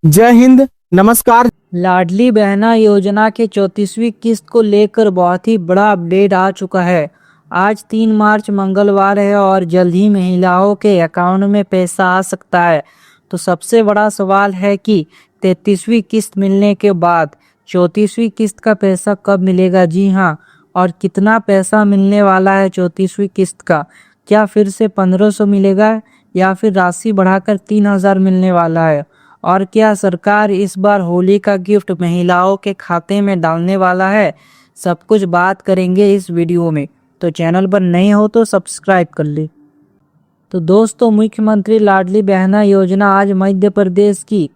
जय हिंद। नमस्कार। लाडली बहना योजना के 34वीं किस्त को लेकर बहुत ही बड़ा अपडेट आ चुका है। आज 3 मार्च मंगलवार है और जल्द ही महिलाओं के अकाउंट में पैसा आ सकता है। तो सबसे बड़ा सवाल है कि 33वीं किस्त मिलने के बाद 34वीं किस्त का पैसा कब मिलेगा। जी हाँ, और कितना पैसा मिलने वाला है 34वीं किस्त का। क्या फिर से 1500 मिलेगा या फिर राशि बढ़ाकर 3000 मिलने वाला है। और क्या सरकार इस बार होली का गिफ्ट महिलाओं के खाते में डालने वाला है। सब कुछ बात करेंगे इस वीडियो में, तो चैनल पर नए हो तो सब्सक्राइब कर ले। तो दोस्तों, मुख्यमंत्री लाडली बहना योजना आज मध्य प्रदेश की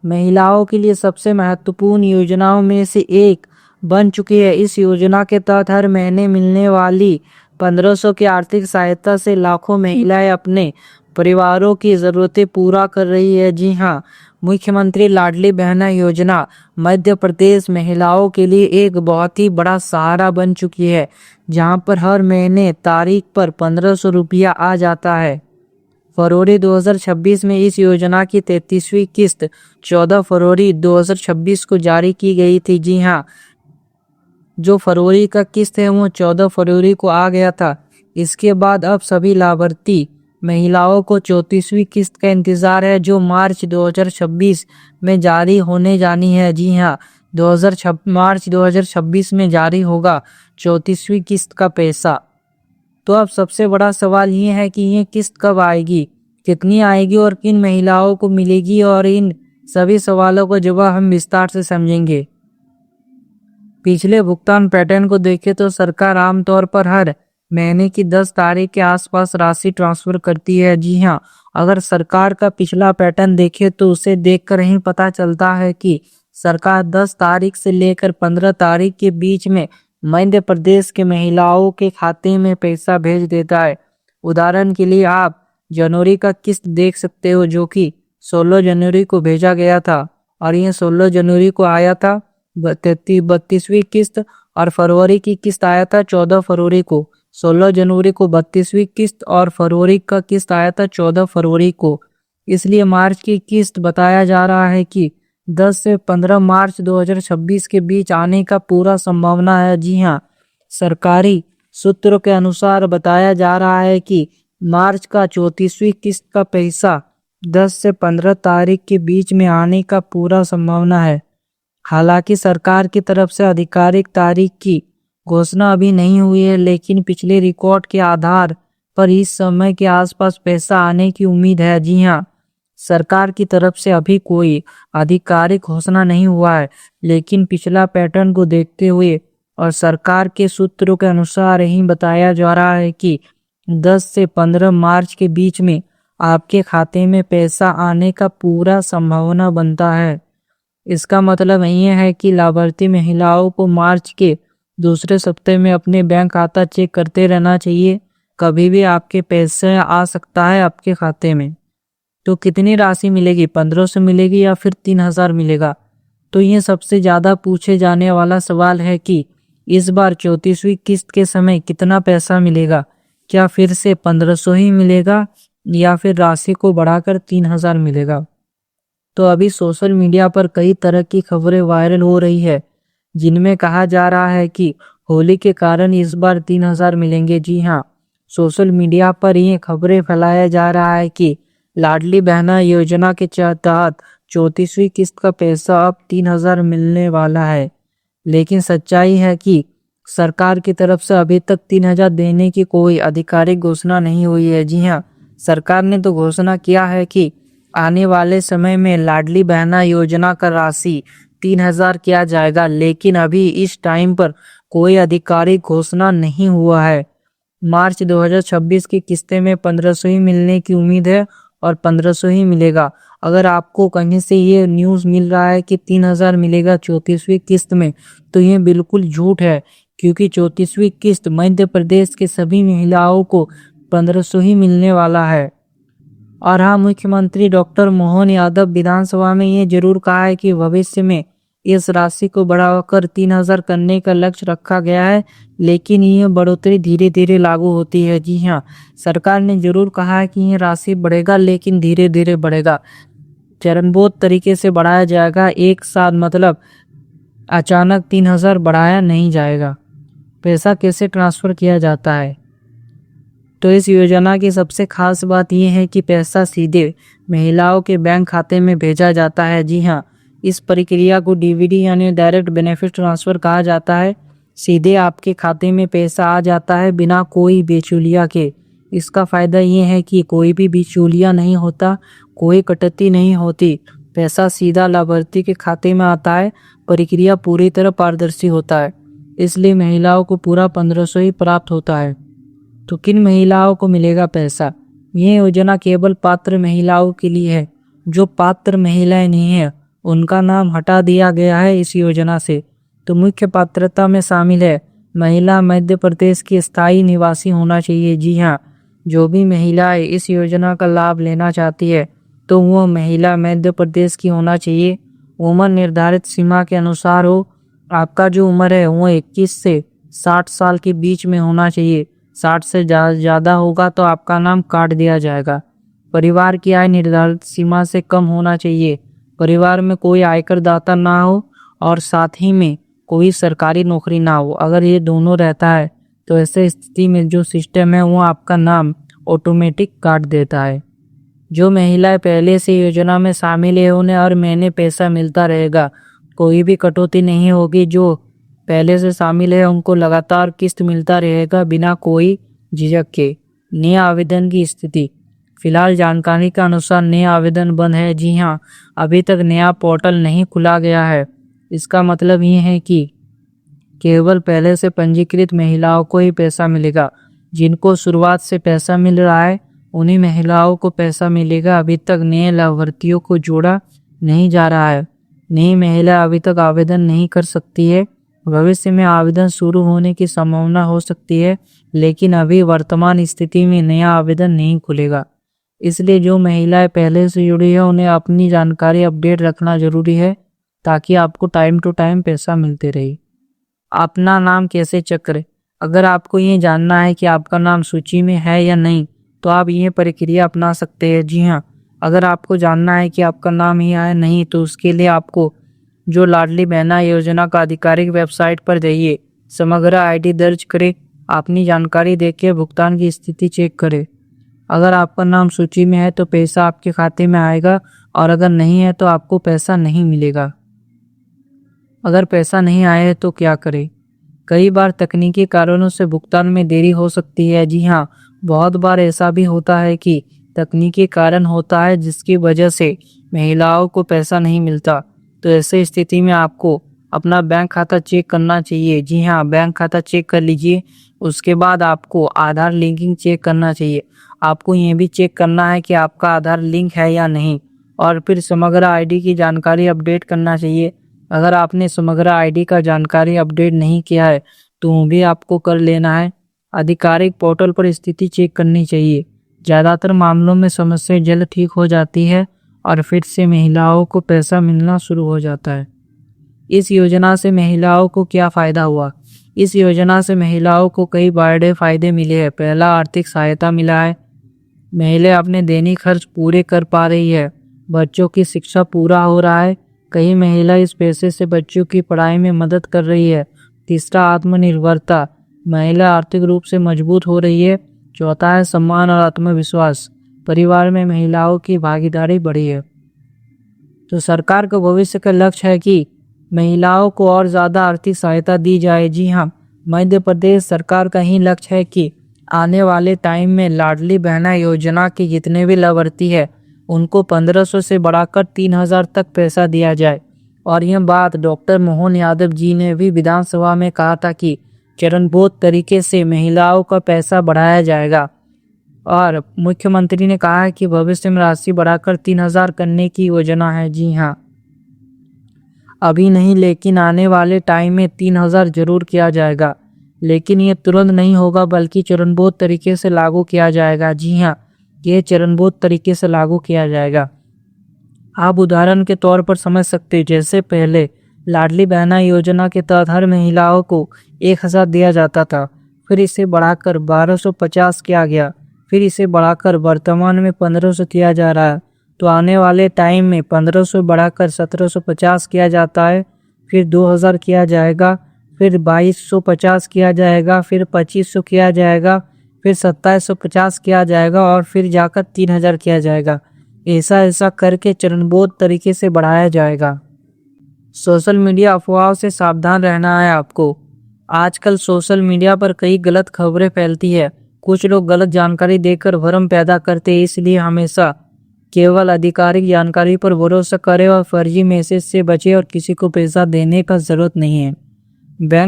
महिलाओं के लिए सबसे महत्वपूर्ण योजनाओं में से एक बन चुकी है। इस योजना के तहत हर महीने मिलने वाली 1500 की आर्थिक सहायता से लाखों महिलाएं अपने परिवारों की ज़रूरतें पूरा कर रही है। जी हाँ, मुख्यमंत्री लाडली बहना योजना मध्य प्रदेश महिलाओं के लिए एक बहुत ही बड़ा सहारा बन चुकी है, जहां पर हर महीने तारीख पर 1500 रुपया आ जाता है। फरवरी 2026 में इस योजना की 33वीं किस्त 14 फरवरी 2026 को जारी की गई थी। जी हाँ, जो फरवरी का किस्त है वो 14 फरवरी को आ गया था। इसके बाद अब सभी लाभार्थी महिलाओं को 34वीं किस्त का इंतजार है, जो मार्च 2026 में जारी होने जानी है। जी हाँ, मार्च 2026 में जारी होगा 34वीं किस्त का पैसा। तो अब सबसे बड़ा सवाल ये है कि ये किस्त कब आएगी, कितनी आएगी और किन महिलाओं को मिलेगी, और इन सभी सवालों को जवाब हम विस्तार से समझेंगे। पिछले भुगतान पैटर्न को देखें तो सरकार आमतौर पर हर महीने की 10 तारीख के आसपास राशि ट्रांसफर करती है। जी हाँ, अगर सरकार का पिछला पैटर्न देखें तो उसे देखकर ही पता चलता है कि सरकार 10 तारीख से लेकर 15 तारीख के बीच में मध्य प्रदेश के महिलाओं के खाते में पैसा भेज देता है। उदाहरण के लिए आप जनवरी का किस्त देख सकते हो, जो कि 16 जनवरी को भेजा गया था, और ये 16 जनवरी को आया था 32वीं किस्त, और फरवरी की किस्त आया था 14 फरवरी को। 16 जनवरी को 32वीं किस्त और फरवरी का किस्त आया था 14 फरवरी को। इसलिए मार्च की किस्त बताया जा रहा है कि 10 से 15 मार्च 2026 के बीच आने का पूरा संभावना है। जी हाँ, सरकारी सूत्रों के अनुसार बताया जा रहा है कि मार्च का 34वीं किस्त का पैसा 10 से 15 तारीख के बीच में आने का पूरा संभावना है। हालांकि सरकार की तरफ से आधिकारिक तारीख की घोषणा अभी नहीं हुई है, लेकिन पिछले रिकॉर्ड के आधार पर इस समय के आसपास पैसा आने की उम्मीद है। जी हाँ, सरकार की तरफ से अभी कोई आधिकारिक घोषणा नहीं हुआ है, लेकिन पिछला पैटर्न को देखते हुए और सरकार के सूत्रों के अनुसार यही बताया जा रहा है कि 10 से 15 मार्च के बीच में आपके खाते में पैसा आने का पूरा संभावना बनता है। इसका मतलब ये है कि लाभार्थी महिलाओं को मार्च के दूसरे सप्ताह में अपने बैंक खाता चेक करते रहना चाहिए। कभी भी आपके पैसे आ सकता है आपके खाते में। तो कितनी राशि मिलेगी, 1500 मिलेगी या फिर 3000 मिलेगा। तो ये सबसे ज़्यादा पूछे जाने वाला सवाल है कि इस बार 34वीं किस्त के समय कितना पैसा मिलेगा। क्या फिर से 1500 ही मिलेगा या फिर राशि को बढ़ाकर 3000 मिलेगा। तो अभी सोशल मीडिया पर कई तरह की खबरें वायरल हो रही है, जिनमें कहा जा रहा है कि होली के कारण इस बार 3000 मिलेंगे। जी हाँ, सोशल मीडिया पर ये खबरें फैलाया जा रहा है कि लाडली बहना योजना के तहत 34वीं किस्त का पैसा अब 3000 मिलने वाला है। लेकिन सच्चाई है कि सरकार की तरफ से अभी तक 3000 देने की कोई आधिकारिक घोषणा नहीं हुई है। जी हाँ, सरकार ने तो घोषणा किया है कि आने वाले समय में लाडली बहना योजना का राशि 3000 किया जाएगा, लेकिन अभी इस टाइम पर कोई आधिकारिक घोषणा नहीं हुआ है। मार्च 2026 की किस्तें में 1500 ही मिलने की उम्मीद है और 1500 ही मिलेगा। अगर आपको कहीं से ये न्यूज़ मिल रहा है कि 3000 मिलेगा 34वीं किस्त में, तो ये बिल्कुल झूठ है, क्योंकि 34वीं किस्त मध्य प्रदेश के सभी महिलाओं को 1500 ही मिलने वाला है। और हाँ, मुख्यमंत्री डॉक्टर मोहन यादव विधानसभा में ये जरूर कहा है कि भविष्य में इस राशि को बढ़ाकर 3000 करने का लक्ष्य रखा गया है, लेकिन ये बढ़ोतरी धीरे धीरे लागू होती है। जी हाँ, सरकार ने जरूर कहा है कि ये राशि बढ़ेगा, लेकिन धीरे धीरे बढ़ेगा। चरणबद्ध तरीके से बढ़ाया जाएगा, एक साथ मतलब अचानक 3,000 बढ़ाया नहीं जाएगा। पैसा कैसे ट्रांसफ़र किया जाता है? तो इस योजना की सबसे खास बात यह है कि पैसा सीधे महिलाओं के बैंक खाते में भेजा जाता है। जी हाँ, इस प्रक्रिया को डीबीटी यानी डायरेक्ट बेनिफिट ट्रांसफ़र कहा जाता है। सीधे आपके खाते में पैसा आ जाता है बिना कोई बिचौलिया के। इसका फ़ायदा ये है कि कोई भी बिचौलिया नहीं होता, कोई कटौती नहीं होती, पैसा सीधा लाभार्थी के खाते में आता है। प्रक्रिया पूरी तरह पारदर्शी होता है, इसलिए महिलाओं को पूरा 1500 ही प्राप्त होता है। तो किन महिलाओं को मिलेगा पैसा? ये योजना केवल पात्र महिलाओं के लिए है। जो पात्र महिलाएं नहीं है उनका नाम हटा दिया गया है इस योजना से। तो मुख्य पात्रता में शामिल है महिला मध्य प्रदेश की स्थायी निवासी होना चाहिए। जी हाँ, जो भी महिलाएं इस योजना का लाभ लेना चाहती है तो वो महिला मध्य प्रदेश की होना चाहिए। उम्र निर्धारित सीमा के अनुसार हो। आपका जो उम्र है वो 21 से 60 साल के बीच में होना चाहिए। 60 से ज़्यादा होगा तो आपका नाम काट दिया जाएगा। परिवार की आय निर्धारित सीमा से कम होना चाहिए। परिवार में कोई आयकर दाता ना हो और साथ ही में कोई सरकारी नौकरी ना हो। अगर ये दोनों रहता है तो ऐसे स्थिति में जो सिस्टम है वो आपका नाम ऑटोमेटिक काट देता है। जो महिलाएं पहले से योजना में शामिल है उन्हें हर महीने पैसा मिलता रहेगा, कोई भी कटौती नहीं होगी। जो पहले से शामिल है उनको लगातार किस्त मिलता रहेगा बिना कोई झिझक के। नए आवेदन की स्थिति फिलहाल जानकारी के अनुसार नया आवेदन बंद है। जी हाँ, अभी तक नया पोर्टल नहीं खुला गया है। इसका मतलब ये है कि केवल पहले से पंजीकृत महिलाओं को ही पैसा मिलेगा। जिनको शुरुआत से पैसा मिल रहा है उन्हीं महिलाओं को पैसा मिलेगा। अभी तक नए लाभार्थियों को जोड़ा नहीं जा रहा है। नई महिला अभी तक आवेदन नहीं कर सकती है। भविष्य में आवेदन शुरू होने की संभावना हो सकती है, लेकिन अभी वर्तमान स्थिति में नया आवेदन नहीं खुलेगा। इसलिए जो महिलाएं पहले से जुड़ी है उन्हें अपनी जानकारी अपडेट रखना जरूरी है ताकि आपको टाइम टू टाइम पैसा मिलते रहे। अपना नाम कैसे चेक करें? अगर आपको ये जानना है कि आपका नाम सूची में है या नहीं तो आप ये प्रक्रिया अपना सकते हैं। जी हाँ, अगर आपको जानना है कि आपका नाम ही है नहीं तो उसके लिए आपको जो लाडली बहना योजना का आधिकारिक वेबसाइट पर जाइए, समग्र आईडी दर्ज करें, अपनी जानकारी देके भुगतान की स्थिति चेक करें। अगर आपका नाम सूची में है तो पैसा आपके खाते में आएगा और अगर नहीं है तो आपको पैसा नहीं मिलेगा। अगर पैसा नहीं आए तो क्या करें? कई बार तकनीकी कारणों से भुगतान में देरी हो सकती है। जी हाँ, बहुत बार ऐसा भी होता है कि तकनीकी कारण होता है जिसकी वजह से महिलाओं को पैसा नहीं मिलता। तो ऐसे स्थिति में आपको अपना बैंक खाता चेक करना चाहिए। जी हाँ, बैंक खाता चेक कर लीजिए। उसके बाद आपको आधार लिंकिंग चेक करना चाहिए। आपको ये भी चेक करना है कि आपका आधार लिंक है या नहीं, और फिर समग्र आईडी की जानकारी अपडेट करना चाहिए। अगर आपने समग्र आईडी का जानकारी अपडेट नहीं किया है तो वो भी आपको कर लेना है। आधिकारिक पोर्टल पर स्थिति चेक करनी चाहिए। ज़्यादातर मामलों में समस्या जल्द ठीक हो जाती है और फिर से महिलाओं को पैसा मिलना शुरू हो जाता है। इस योजना से महिलाओं को क्या फ़ायदा हुआ? इस योजना से महिलाओं को कई बड़े फ़ायदे मिले हैं। पहला, आर्थिक सहायता मिला है। महिला अपने दैनिक खर्च पूरे कर पा रही है। बच्चों की शिक्षा पूरा हो रहा है। कई महिला इस पैसे से बच्चों की पढ़ाई में मदद कर रही है। तीसरा, आत्मनिर्भरता, महिला आर्थिक रूप से मजबूत हो रही है। चौथा है सम्मान और आत्मविश्वास, परिवार में महिलाओं की भागीदारी बढ़ी है। तो सरकार का भविष्य का लक्ष्य है कि महिलाओं को और ज़्यादा आर्थिक सहायता दी जाए। जी हाँ, मध्य प्रदेश सरकार का ही लक्ष्य है कि आने वाले टाइम में लाडली बहना योजना के जितने भी लाभार्थी है उनको 1500 से बढ़ाकर 3000 तक पैसा दिया जाए। और यह बात डॉक्टर मोहन यादव जी ने भी विधानसभा में कहा था कि चरणबद्ध तरीके से महिलाओं का पैसा बढ़ाया जाएगा। और मुख्यमंत्री ने कहा है कि भविष्य में राशि बढ़ाकर 3000 करने की योजना है। जी हाँ, अभी नहीं लेकिन आने वाले टाइम में 3000 जरूर किया जाएगा, लेकिन ये तुरंत नहीं होगा बल्कि चरणबद्ध तरीके से लागू किया जाएगा। जी हाँ, ये चरणबद्ध तरीके से लागू किया जाएगा। आप उदाहरण के तौर पर समझ सकते हैं, जैसे पहले लाडली बहना योजना के तहत हर महिलाओं को 1000 दिया जाता था, फिर इसे बढ़ाकर 1250 किया गया, फिर इसे बढ़ाकर वर्तमान में 1500 किया जा रहा है। तो आने वाले टाइम में 1500 बढ़ाकर 1750 किया जाता है, फिर 2000 किया जाएगा, फिर 2250 किया जाएगा, फिर 2500 किया जाएगा, फिर 2750 किया जाएगा और फिर जाकर 3000 किया जाएगा। ऐसा ऐसा करके चरणबद्ध तरीके से बढ़ाया जाएगा। सोशल मीडिया अफवाहों से सावधान रहना है आपको। आजकल सोशल मीडिया पर कई गलत खबरें फैलती है। कुछ लोग गलत जानकारी देकर भ्रम पैदा करते हैं, इसलिए हमेशा केवल आधिकारिक जानकारी पर भरोसा करें और फर्जी मैसेज से बचें और किसी को पैसा देने का ज़रूरत नहीं है।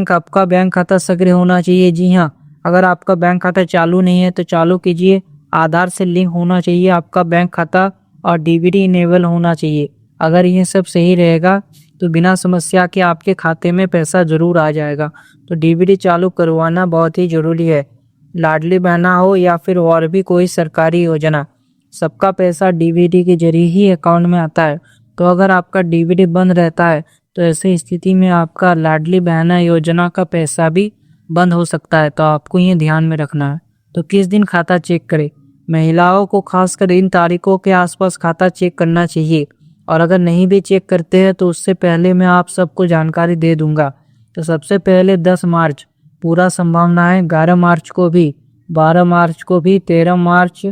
आपका बैंक खाता सक्रिय होना चाहिए। जी हाँ, अगर आपका बैंक खाता चालू नहीं है तो चालू कीजिए। आधार से लिंक होना चाहिए आपका बैंक खाता और डीबीटी इनेबल होना चाहिए। अगर ये सब सही रहेगा तो बिना समस्या के आपके खाते में पैसा ज़रूर आ जाएगा। तो डीबीटी चालू करवाना बहुत ही ज़रूरी है। लाडली बहना हो या फिर और भी कोई सरकारी योजना, सबका पैसा डीबीटी के जरिए ही अकाउंट में आता है। तो अगर आपका डीबीटी बंद रहता है तो ऐसी स्थिति में आपका लाडली बहना योजना का पैसा भी बंद हो सकता है। तो आपको ये ध्यान में रखना है। तो किस दिन खाता चेक करें? महिलाओं को खासकर इन तारीखों के आसपास खाता चेक करना चाहिए, और अगर नहीं भी चेक करते हैं तो उससे पहले मैं आप सबको जानकारी दे दूंगा। तो सबसे पहले 10 मार्च पूरा संभावना है, 11 मार्च को भी, 12 मार्च को भी, 13 मार्च,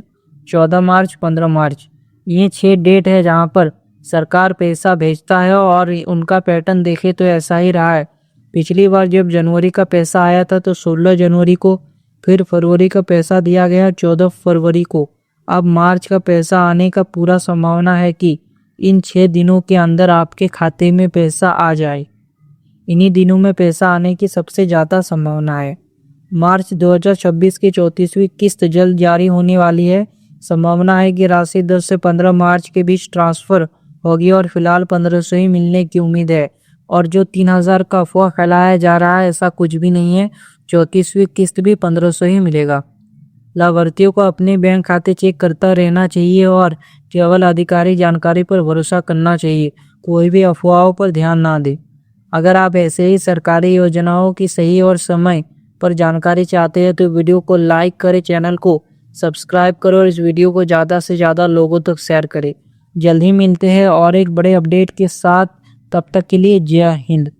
14 मार्च, 15 मार्च, ये 6 डेट है जहां पर सरकार पैसा भेजता है। और उनका पैटर्न देखे तो ऐसा ही रहा है। पिछली बार जब जनवरी का पैसा आया था तो 16 जनवरी को, फिर फरवरी का पैसा दिया गया 14 फरवरी को। अब मार्च का पैसा आने का पूरा संभावना है कि इन 6 दिनों के अंदर आपके खाते में पैसा आ जाए। इन्हीं दिनों में पैसा आने की सबसे ज़्यादा संभावना है। मार्च 2026 की 34वीं किस्त जल्द जारी होने वाली है। संभावना है कि राशि 10 से 15 मार्च के बीच ट्रांसफ़र होगी और फिलहाल 1500 ही मिलने की उम्मीद है। और जो 3000 का अफवाह फैलाया जा रहा है, ऐसा कुछ भी नहीं है। 34वीं किस्त भी 1500 ही मिलेगा। लाभार्थियों को अपने बैंक खाते चेक करता रहना चाहिए और केवल आधिकारिक जानकारी पर भरोसा करना चाहिए। कोई भी अफवाहों पर ध्यान ना दें। अगर आप ऐसे ही सरकारी योजनाओं की सही और समय पर जानकारी चाहते हैं तो वीडियो को लाइक करें, चैनल को सब्सक्राइब करो और इस वीडियो को ज़्यादा से ज़्यादा लोगों तक शेयर करें। जल्द ही मिलते हैं और एक बड़े अपडेट के साथ। तब तक के लिए जय हिंद।